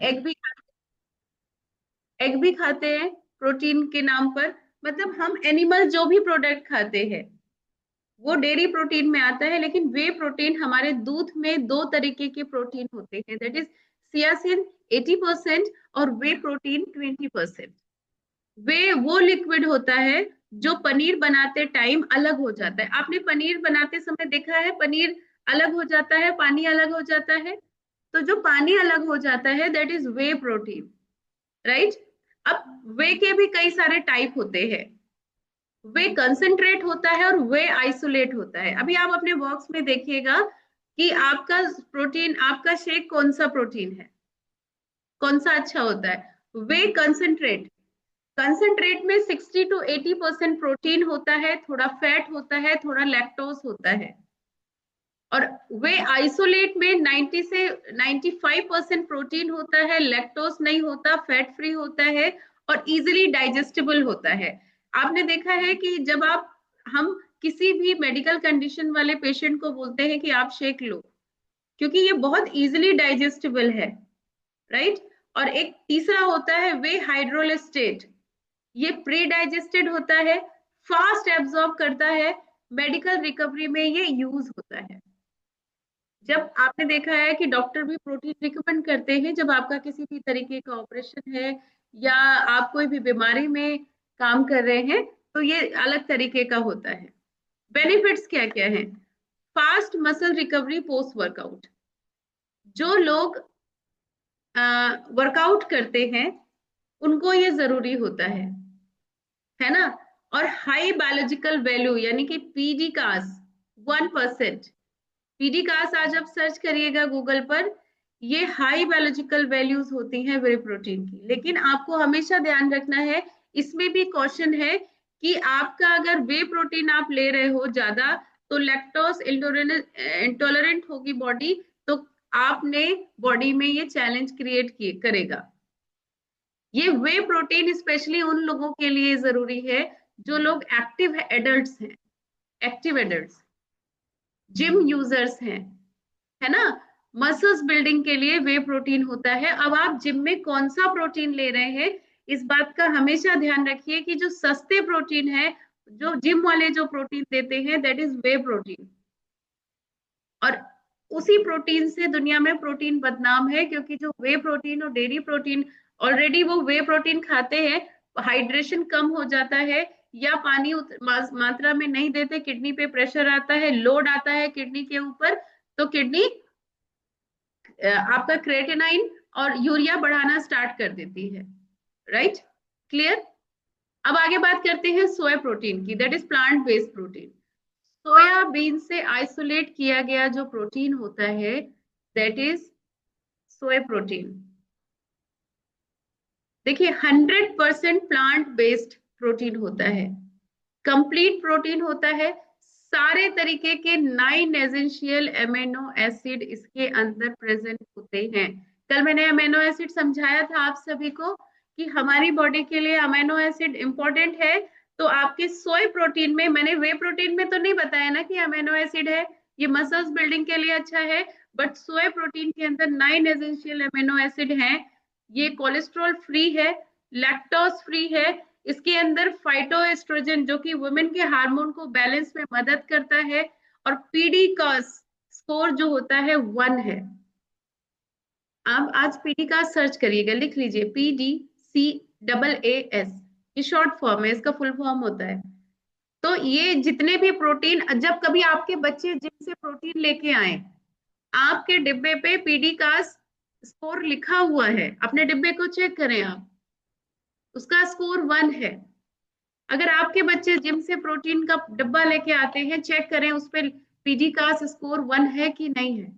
Egg भी egg भी खाते हैं प्रोटीन के नाम पर। मतलब हम एनिमल जो भी प्रोडक्ट खाते हैं वो डेयरी प्रोटीन में आता है, लेकिन वे प्रोटीन हमारे दूध में दो तरीके के प्रोटीन होते हैं, दैट इज सियासिन 80% और वे प्रोटीन 20%। वे वो लिक्विड होता है जो पनीर बनाते टाइम अलग हो जाता है। आपने पनीर बनाते समय देखा है पनीर अलग हो जाता है, पानी अलग हो जाता है। तो जो पानी अलग हो जाता है that is way protein, right. अब वे के भी कई सारे टाइप होते हैं। वे कंसंट्रेट होता है और वे आइसोलेट होता है। अभी आप अपने बॉक्स में देखिएगा कि आपका प्रोटीन, आपका शेक कौन सा प्रोटीन है, कौन सा अच्छा होता है। वे कंसंट्रेट, कंसंट्रेट में 60 to 80% प्रोटीन होता है, थोड़ा फैट होता है, थोड़ा लैक्टोज होता है। और वे आइसोलेट में 90 से 95% प्रोटीन होता है, लैक्टोज नहीं होता, फैट फ्री होता है और इजिली डाइजेस्टेबल होता है। आपने देखा है कि जब आप, हम किसी भी मेडिकल कंडीशन वाले पेशेंट को बोलते हैं कि आप शेक लो, क्योंकि ये बहुत इजिली डाइजेस्टेबल है, राइट। और एक तीसरा होता है वे हाइड्रोलिस्टेट, ये प्री डाइजेस्टेड होता है, फास्ट एब्जॉर्ब करता है, मेडिकल रिकवरी में ये यूज होता है। जब आपने देखा है कि डॉक्टर भी प्रोटीन रिकमेंड करते हैं जब आपका किसी भी तरीके का ऑपरेशन है या आप कोई भी बीमारी में काम कर रहे हैं, तो ये अलग तरीके का होता है। बेनिफिट्स क्या क्या है? Fast muscle recovery post workout, जो लोग वर्कआउट करते हैं उनको ये जरूरी होता है ना। और हाई बायोलॉजिकल वैल्यू यानी कि पीडी कास 1%। पीडी कास आज आप सर्च करिएगा गूगल पर, ये हाई बायोलॉजिकल वैल्यूज होती हैं वे प्रोटीन की। लेकिन आपको हमेशा ध्यान रखना है, इसमें भी कॉशन है कि आपका अगर वे प्रोटीन आप ले रहे हो ज्यादा तो लैक्टोज इंटॉलरेंट होगी बॉडी, तो आपने बॉडी में ये चैलेंज क्रिएट करेगा। ये वे प्रोटीन स्पेशली उन लोगों के लिए जरूरी है जो लोग एक्टिव एडल्ट्स हैं, एक्टिव एडल्ट्स, जिम यूजर्स हैं, है ना। मसल्स बिल्डिंग के लिए वे प्रोटीन होता है। अब आप जिम में कौन सा प्रोटीन ले रहे हैं, इस बात का हमेशा ध्यान रखिए कि जो सस्ते प्रोटीन है, जो जिम वाले जो प्रोटीन देते हैं दैट इज वे प्रोटीन। और उसी प्रोटीन से दुनिया में प्रोटीन बदनाम है, क्योंकि जो वे प्रोटीन और डेयरी प्रोटीन, ऑलरेडी वो वे प्रोटीन खाते हैं, हाइड्रेशन कम हो जाता है या पानी मात्रा में नहीं देते, किडनी पे प्रेशर आता है, लोड आता है किडनी के ऊपर, तो किडनी आपका क्रेटिनाइन और यूरिया बढ़ाना स्टार्ट कर देती है, राइट। क्लियर। अब आगे बात करते हैं सोया प्रोटीन की, that is plant based protein. Soybean से आइसोलेट किया गया जो प्रोटीन होता है दैट इज सोया प्रोटीन। देखिए 100% प्लांट बेस्ड प्रोटीन होता है, कंप्लीट प्रोटीन होता है। सारे तरीके के 9 एसेंशियल अमीनो एसिड इसके अंदर प्रेजेंट होते हैं। कल मैंने अमीनो एसिड समझाया था आप सभी को कि हमारी बॉडी के लिए अमीनो एसिड इंपॉर्टेंट है। तो आपके सोय प्रोटीन में, मैंने वे प्रोटीन में तो नहीं बताया ना कि अमीनो एसिड है, ये मसल्स बिल्डिंग के लिए अच्छा है, बट सोय प्रोटीन के अंदर 9 एसेंशियल अमीनो एसिड हैं। ये कोलेस्ट्रॉल फ्री है, लैक्टोज फ्री है, इसके अंदर फाइटोएस्ट्रोजन जो कि वुमेन के हार्मोन को बैलेंस में मदद करता है, और पीडी का स्कोर जो होता है 1 है। आप आज पीडी का सर्च करिएगा, लिख लीजिए PDCAAS, ये शॉर्ट फॉर्म है, इसका फुल फॉर्म होता है। तो ये जितने भी प्रोटीन, जब कभी आपके बच्चे जिम से प्रोटीन लेके आए, आपके डिब्बे पे पीडी का स्कोर लिखा हुआ है, अपने डिब्बे को चेक करें आप, उसका स्कोर 1 है। अगर आपके बच्चे जिम से प्रोटीन का डब्बा लेके आते हैं, चेक करें उस पर पीडी का स्कोर 1 है कि नहीं है,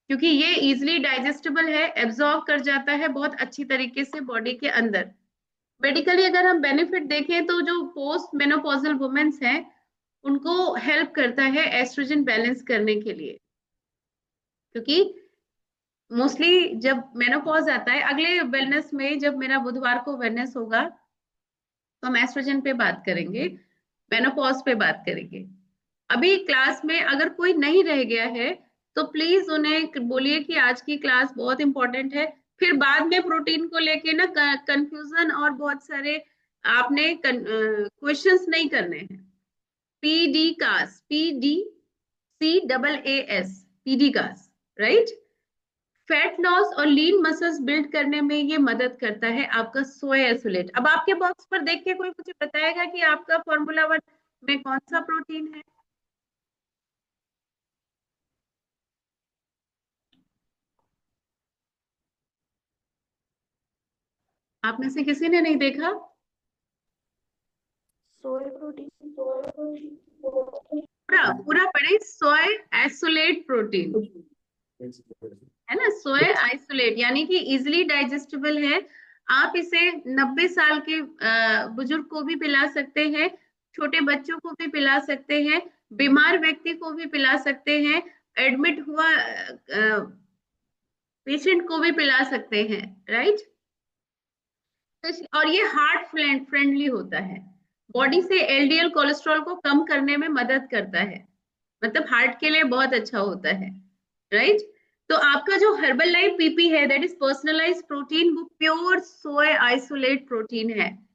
क्योंकि ये इजिली डाइजेस्टेबल है, एब्जॉर्ब कर जाता है बहुत अच्छी तरीके से बॉडी के अंदर। मेडिकली अगर हम बेनिफिट देखें तो जो पोस्ट मेनोपॉजल वुमेन्स हैं उनको हेल्प करता है एस्ट्रोजन बैलेंस करने के लिए, क्योंकि मोस्टली जब मेनोपॉज आता है, अगले वेलनेस में जब मेरा बुधवार को वेलनेस होगा तो हम एस्ट्रोजन पे बात करेंगे, मेनोपॉज पे बात करेंगे। अभी क्लास में अगर कोई नहीं रह गया है तो प्लीज उन्हें बोलिए कि आज की क्लास बहुत इंपॉर्टेंट है, फिर बाद में प्रोटीन को लेके ना कंफ्यूजन और बहुत सारे आपने क्वेश्चंस नहीं करने हैं। पीडी कास, PDCAAS, पीडी कास, राइट। फैट लॉस और लीन मसल्स बिल्ड करने में ये मदद करता है आपका सोया आइसोलेट। अब आपके बॉक्स पर देख के कोई मुझे बताएगा कि आपका फॉर्मूला वन में कौन सा प्रोटीन है? आप में से किसी ने नहीं देखा? Soya protein. पूरा पूरा पढ़े, सोय आइसोलेट प्रोटीन, है ना। सोय आइसोलेट यानी कि इजिली डाइजेस्टेबल है। आप इसे 90 साल के बुजुर्ग को भी पिला सकते हैं, छोटे बच्चों को भी पिला सकते हैं, बीमार व्यक्ति को भी पिला सकते हैं, एडमिट हुआ पेशेंट को भी पिला सकते हैं, राइट। और ये हार्ट फ्रेंडली होता है, बॉडी से एलडीएल कोलेस्ट्रॉल को कम करने में मदद करता है, मतलब हार्ट के लिए बहुत अच्छा होता है, राइट। तो आपका जो हर्बल लाइफ पीपी है, दैट इज पर्सनलाइज्ड प्रोटीन, वो प्योर सोय आइसोलेट प्रोटीन है।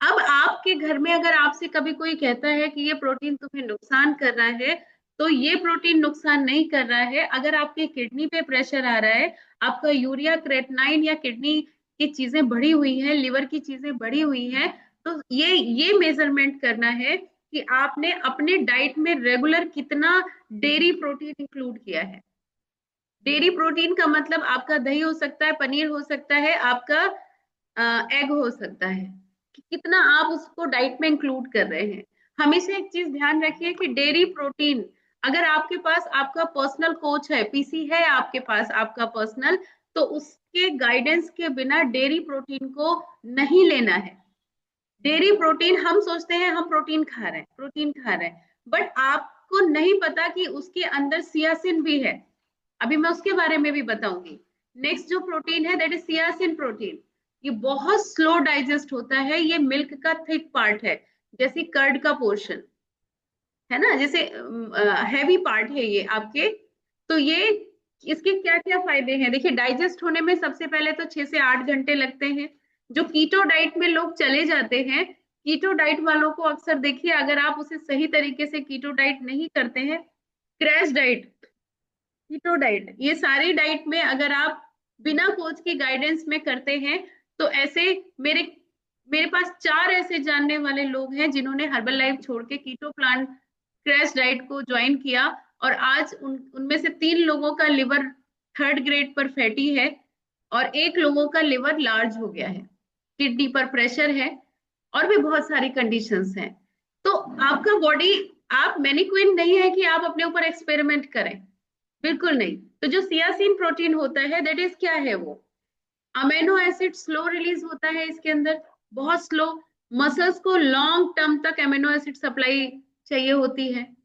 अब आपके घर में अगर आपसे कभी कोई कहता है कि ये प्रोटीन तुम्हें नुकसान कर रहा है, तो ये प्रोटीन नुकसान नहीं कर रहा है। अगर आपके किडनी पे प्रेशर आ रहा है, आपका यूरिया क्रेटनाइन या किडनी की चीजें बढ़ी हुई हैं, लिवर की चीजें बढ़ी हुई हैं, तो ये मेजरमेंट करना है कि आपने अपने डाइट में रेगुलर कितना डेयरी प्रोटीन इंक्लूड किया है। डेयरी प्रोटीन का मतलब आपका दही हो सकता है, पनीर हो सकता है, आपका एग हो सकता है, कि कितना आप उसको डाइट में इंक्लूड कर रहे हैं। हमेशा एक चीज ध्यान रखिए कि डेयरी प्रोटीन, अगर आपके पास आपका पर्सनल कोच है, पीसी है आपके पास आपका पर्सनल, तो उसके गाइडेंस के बिना डेयरी प्रोटीन को नहीं लेना है। डेयरी प्रोटीन, हम सोचते हैं हम प्रोटीन खा रहे हैं, प्रोटीन खा रहे हैं, बट आपको नहीं पता कि उसके अंदर सियासिन भी है। अभी मैं उसके बारे में भी बताऊंगी। नेक्स्ट जो प्रोटीन है, दैट इज सियासिन प्रोटीन। ये बहुत स्लो डाइजेस्ट होता है, ये मिल्क का थिक पार्ट है, जैसे कर्ड का पोर्शन है ना, जैसे हैवी पार्ट है ये आपके। तो ये, इसके क्या क्या फायदे हैं देखिए। डाइजेस्ट होने में सबसे पहले तो 6 से 8 घंटे लगते हैं। जो कीटो डाइट में लोग चले जाते हैं, कीटो डाइट वालों को अक्सर देखिए, अगर आप उसे सही तरीके से कीटो डाइट नहीं करते हैं, क्रैश डाइट, कीटो डाइट, ये सारी डाइट में अगर आप बिना कोच की गाइडेंस में करते हैं, तो ऐसे मेरे मेरे पास 4 ऐसे जानने वाले लोग हैं जिन्होंने हर्बल लाइफ छोड़ के कीटो प्लांट क्रैश डाइट को ज्वाइन किया, और आज उनमें से 3 लोगों का लिवर थर्ड ग्रेड पर फैटी है, और एक लोगों का लिवर लार्ज हो गया है, किडनी पर प्रेशर है, और भी बहुत सारी कंडीशंस हैं। तो आपका बॉडी, आप मैनिक्विन नहीं है कि आप अपने ऊपर एक्सपेरिमेंट करें, बिल्कुल नहीं। तो जो सियासिन प्रोटीन होता है, दैट इज क्या है, वो अमीनो एसिड स्लो रिलीज होता है इसके अंदर, बहुत स्लो। मसल्स को लॉन्ग टर्म तक अमीनो एसिड सप्लाई चाहिए होती है।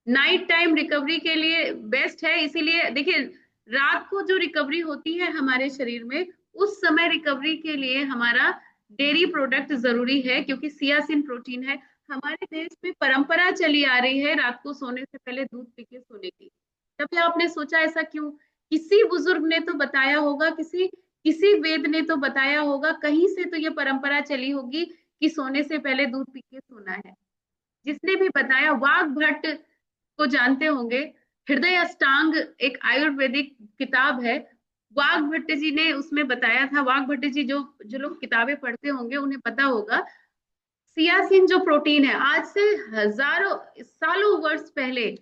नाइट टाइम रिकवरी के लिए बेस्ट है, इसीलिए देखिए, रात को जो रिकवरी होती है हमारे शरीर में, उस समय रिकवरी के लिए हमारा डेयरी प्रोडक्ट जरूरी है, क्योंकि सियासिन प्रोटीन है। हमारे देश में परंपरा चली आ रही है रात को सोने से पहले दूध पी के सोने की। कभी आपने सोचा ऐसा क्यों? किसी बुजुर्ग ने तो बताया होगा, किसी किसी वेद ने तो बताया होगा, कहीं से तो ये परंपरा चली होगी कि सोने से पहले दूध पी के सोना है। जिसने भी बताया, वाघ भट्ट को जानते होंगे, हृदय अष्टांग एक आयुर्वेदिक किताब है, वाघ भट्ट जी ने उसमें बताया था। वाघ भट्ट जी, जो जो लोग किताबें पढ़ते होंगे उन्हें पता होगा। सियासिन जो प्रोटीन है, आज से हजारों सालों वर्ष पहले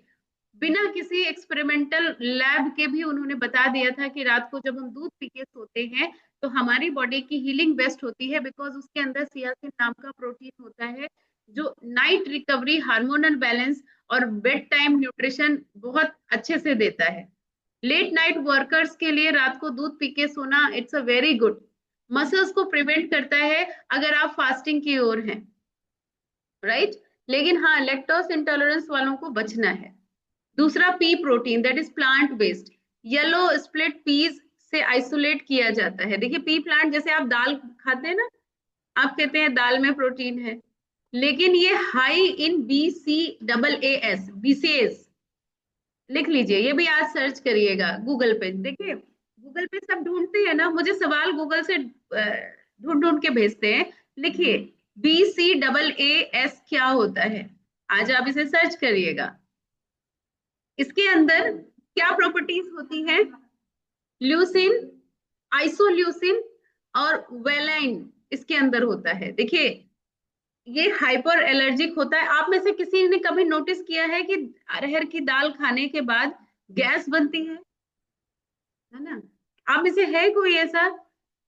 बिना किसी एक्सपेरिमेंटल लैब के भी उन्होंने बता दिया था कि रात को जब हम दूध पी के सोते हैं, तो हमारी बॉडी की हीलिंग बेस्ट होती है, बिकॉज उसके अंदर सियासिन नाम का प्रोटीन होता है, जो नाइट रिकवरी, हार्मोनल बैलेंस और बेड टाइम न्यूट्रिशन बहुत अच्छे से देता है। लेट नाइट वर्कर्स के लिए रात को दूध पी के सोना, it's a very good. Muscles को प्रिवेंट करता है अगर आप फास्टिंग की ओर हैं, राइट। लेकिन हाँ, लैक्टोज इंटॉलरेंस वालों को बचना है। दूसरा pea protein, that is plant based. Yellow split peas से आइसोलेट किया जाता है। देखिए, पी प्लांट, जैसे आप दाल खाते हैं ना, आप कहते हैं दाल में प्रोटीन है, लेकिन ये हाई इन BCAAS, BCAS, लिख लीजिए, ये भी आज सर्च करिएगा गूगल पे, देखिए गूगल पे सब ढूंढते हैं ना, मुझे सवाल गूगल से ढूंढ ढूंढ के भेजते हैं। लिखिए, BCAAS क्या होता है, आज आप इसे सर्च करिएगा। इसके अंदर क्या प्रॉपर्टीज होती हैं? ल्यूसिन, आइसोल्यूसिन और वेलाइन इसके अंदर होता है। देखिए, ये हाइपर एलर्जिक होता है। आप में से किसी ने कभी नोटिस किया है कि अरहर की दाल खाने के बाद गैस बनती है ना? आप में से है कोई ऐसा?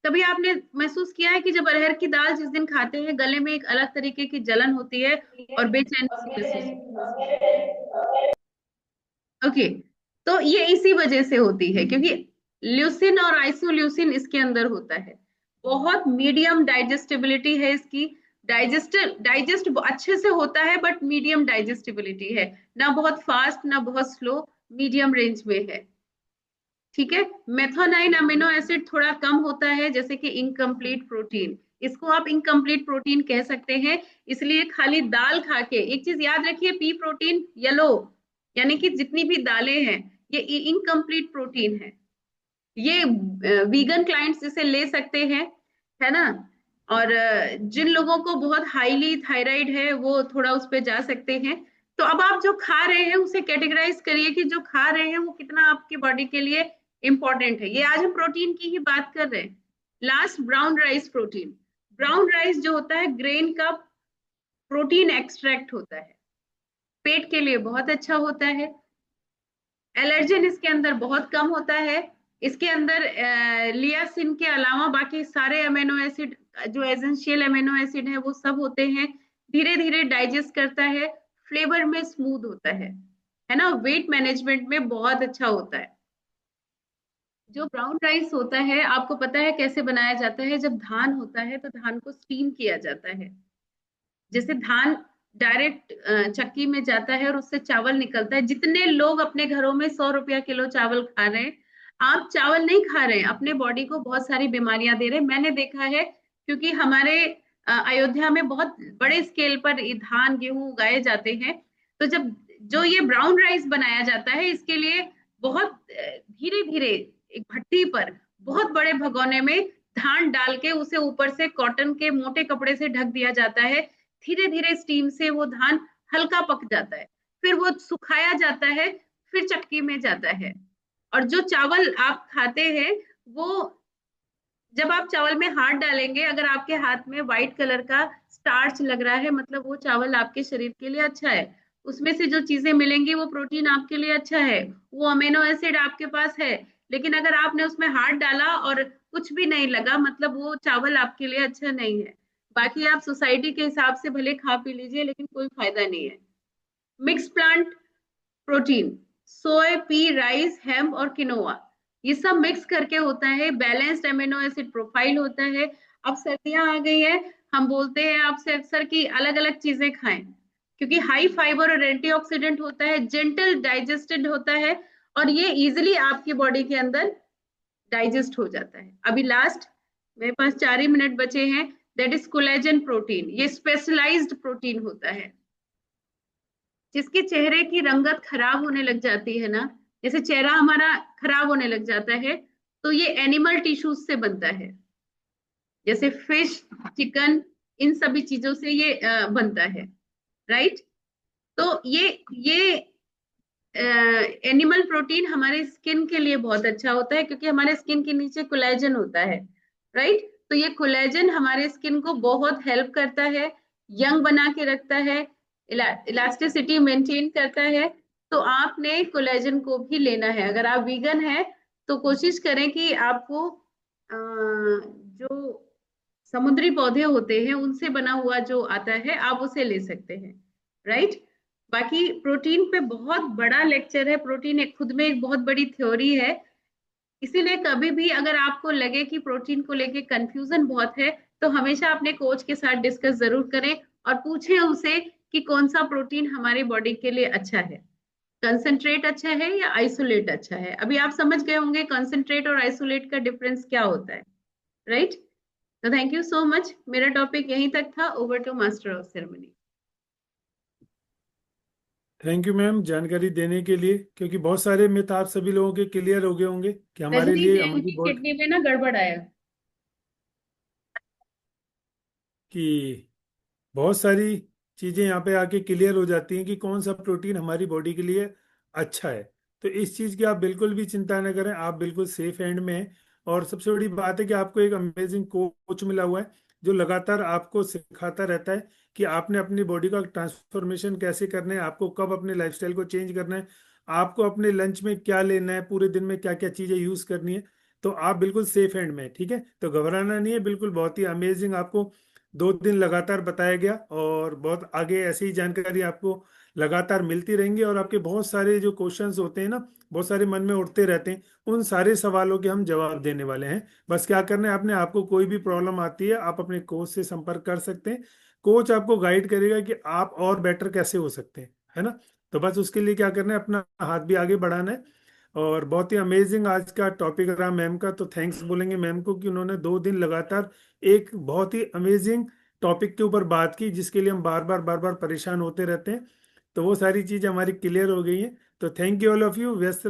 कभी आपने महसूस किया है कि जब अरहर की दाल जिस दिन खाते हैं, गले में एक अलग तरीके की जलन होती है और बेचैनी सी महसूस होती है? ओके, तो ये इसी वजह से होती है, क्योंकि ल्यूसिन और आइसोल्यूसिन इसके अंदर होता है। बहुत मीडियम डाइजेस्टिबिलिटी है इसकी। डाइजेस्ट अच्छे से होता है, बट मीडियम डाइजेस्टिबिलिटी है, ना बहुत फास्ट ना बहुत स्लो, मीडियम रेंज में है। ठीक है। मेथोनाइन अमीनो एसिड थोड़ा कम होता है, जैसे कि इनकम्प्लीट प्रोटीन, इसको आप इनकम्प्लीट प्रोटीन कह सकते हैं। इसलिए खाली दाल खा के, एक चीज याद रखिए, पी प्रोटीन येलो, यानी कि जितनी भी दालें हैं ये इनकम्प्लीट प्रोटीन है। ये वीगन क्लाइंट्स इसे ले सकते हैं, है ना? और जिन लोगों को बहुत हाईली थायराइड है वो थोड़ा उस पे जा सकते हैं। तो अब आप जो खा रहे हैं उसे कैटेगराइज करिए कि जो खा रहे हैं वो कितना आपकी बॉडी के लिए इंपॉर्टेंट है। ये आज हम प्रोटीन की ही बात कर रहे हैं। Last, brown rice protein. Brown rice जो होता है, ग्रेन का प्रोटीन एक्सट्रैक्ट होता है, पेट के लिए बहुत अच्छा होता है। एलर्जेन इसके अंदर बहुत कम होता है। इसके अंदर लियासिन के अलावा बाकी सारे अमीनो एसिड, जो एसेंशियल अमीनो एसिड है वो सब होते हैं। धीरे धीरे डाइजेस्ट करता है, फ्लेवर में स्मूथ होता है ना? वेट मैनेजमेंट में बहुत अच्छा होता है। जो ब्राउन राइस होता है, आपको पता है कैसे बनाया जाता है? जब धान होता है तो धान को स्टीम किया जाता है। जैसे धान डायरेक्ट चक्की में जाता है और उससे चावल निकलता है। जितने लोग अपने घरों में 100 रुपया किलो चावल खा रहे हैं, आप चावल नहीं खा रहे हैं, अपने बॉडी को बहुत सारी बीमारियां दे रहे हैं। मैंने देखा है, क्योंकि हमारे अयोध्या में बहुत बड़े स्केल पर ये धान गेहूं उगाए जाते हैं। तो जब जो ये ब्राउन राइस बनाया जाता है, इसके लिए बहुत धीरे धीरे एक भट्टी पर बहुत बड़े भगोने में धान डाल के उसे ऊपर से कॉटन के मोटे कपड़े से ढक दिया जाता है। धीरे धीरे स्टीम से वो धान हल्का पक जाता है, फिर वो सुखाया जाता है, फिर चक्की में जाता है। और जो चावल आप खाते हैं, वो जब आप चावल में हाथ डालेंगे, अगर आपके हाथ में व्हाइट कलर का स्टार्च लग रहा है, मतलब वो चावल आपके शरीर के लिए अच्छा है। उसमें से जो चीजें मिलेंगी वो प्रोटीन आपके लिए अच्छा है, वो अमीनो एसिड आपके पास है। लेकिन अगर आपने उसमें हाथ डाला और कुछ भी नहीं लगा, मतलब वो चावल आपके लिए अच्छा नहीं है। बाकी आप सोसाइटी के हिसाब से भले खा पी लीजिए, लेकिन कोई फायदा नहीं है। मिक्स प्लांट प्रोटीन, सोय, पी, राइस, हेम्प और किनोआ, ये सब मिक्स करके होता है। बैलेंस्ड अमीनो एसिड प्रोफाइल होता है। अब सर्दियां आ गई है, हम बोलते हैं आपसे अक्सर कि अलग अलग चीजें खाएं, क्योंकि हाई फाइबर और एंटीऑक्सीडेंट होता है, जेंटल डाइजेस्टेड होता है, और ये इजिली आपकी बॉडी के अंदर डाइजेस्ट हो जाता है। अभी लास्ट, मेरे पास 4 ही मिनट बचे हैं। That is collagen protein. ये स्पेशलाइज्ड प्रोटीन होता है। जिसके चेहरे की रंगत खराब होने लग जाती है ना, जैसे चेहरा हमारा खराब होने लग जाता है, तो ये एनिमल टिश्यूज से बनता है, जैसे फिश, चिकन, इन सभी चीजों से ये बनता है। राइट? तो ये एनिमल प्रोटीन हमारे स्किन के लिए बहुत अच्छा होता है, क्योंकि हमारे स्किन के नीचे कोलेजन होता है। राइट? तो ये कोलेजन हमारे स्किन को बहुत हेल्प करता है, यंग बना के रखता है, इलास्टिसिटी मेंटेन करता है। तो आपने कोलेजन को भी लेना है। अगर आप वीगन है तो कोशिश करें कि आपको जो समुद्री पौधे होते हैं उनसे बना हुआ जो आता है, आप उसे ले सकते हैं। राइट? बाकी प्रोटीन पे बहुत बड़ा लेक्चर है। प्रोटीन एक खुद में एक बहुत बड़ी थ्योरी है। इसीलिए कभी भी अगर आपको लगे कि प्रोटीन को लेके कंफ्यूजन बहुत है, तो हमेशा अपने कोच के साथ डिस्कस जरूर करें और पूछें उसे कि कौन सा प्रोटीन हमारी बॉडी के लिए अच्छा है, कंसंट्रेट अच्छा है या आइसोलेट अच्छा है। अभी आप समझ गए होंगे कंसंट्रेट और आइसोलेट का डिफरेंस क्या होता है। राइट? तो थैंक यू सो मच। मेरा टॉपिक यहीं तक था। Over to master of ceremony. Thank you ma'am जानकारी देने के लिए, क्योंकि बहुत सारे मिथ आप सभी लोगों के क्लियर हो गए होंगे कि हमारे रजनी लिए जी, हमारी उनकी बॉडी किडनी में ना गड़बड़ आया। की बहुत सारी चीजें यहाँ पे आके क्लियर हो जाती हैं कि कौन सा प्रोटीन हमारी बॉडी के लिए अच्छा है। तो इस चीज की आप बिल्कुल भी चिंता न करें, आप बिल्कुल सेफ हैंड में हैं। और सबसे बड़ी बात है कि आपको एक अमेजिंग कोच मिला हुआ है जो लगातार आपको सिखाता रहता है कि आपने अपनी बॉडी का ट्रांसफॉर्मेशन कैसे करना है, आपको कब अपने लाइफस्टाइल को चेंज करना है, आपको अपने लंच में क्या लेना है, पूरे दिन में क्या क्या चीजें यूज करनी है। तो आप बिल्कुल सेफ हैंड में हैं, ठीक है। तो घबराना नहीं है, बिल्कुल बहुत ही अमेजिंग आपको 2 दिन लगातार बताया गया। और बहुत आगे ऐसी ही जानकारी आपको लगातार मिलती रहेंगी। और आपके बहुत सारे जो क्वेश्चंस होते हैं ना, बहुत सारे मन में उठते रहते हैं, उन सारे सवालों के हम जवाब देने वाले हैं। बस क्या करना है आपने, आपको कोई भी प्रॉब्लम आती है आप अपने कोच से संपर्क कर सकते हैं। कोच आपको गाइड करेगा कि आप और बेटर कैसे हो सकते हैं, है ना। तो बस उसके लिए क्या करना है, अपना हाथ भी आगे बढ़ाना है। और बहुत ही अमेजिंग आज का टॉपिक रहा मैम का, तो थैंक्स बोलेंगे मैम को कि उन्होंने 2 दिन लगातार एक बहुत ही अमेजिंग टॉपिक के ऊपर बात की, जिसके लिए हम बार बार परेशान होते रहते हैं। तो वो सारी चीज़ हमारी क्लियर हो गई हैं। तो thank you all of you. व्यस्त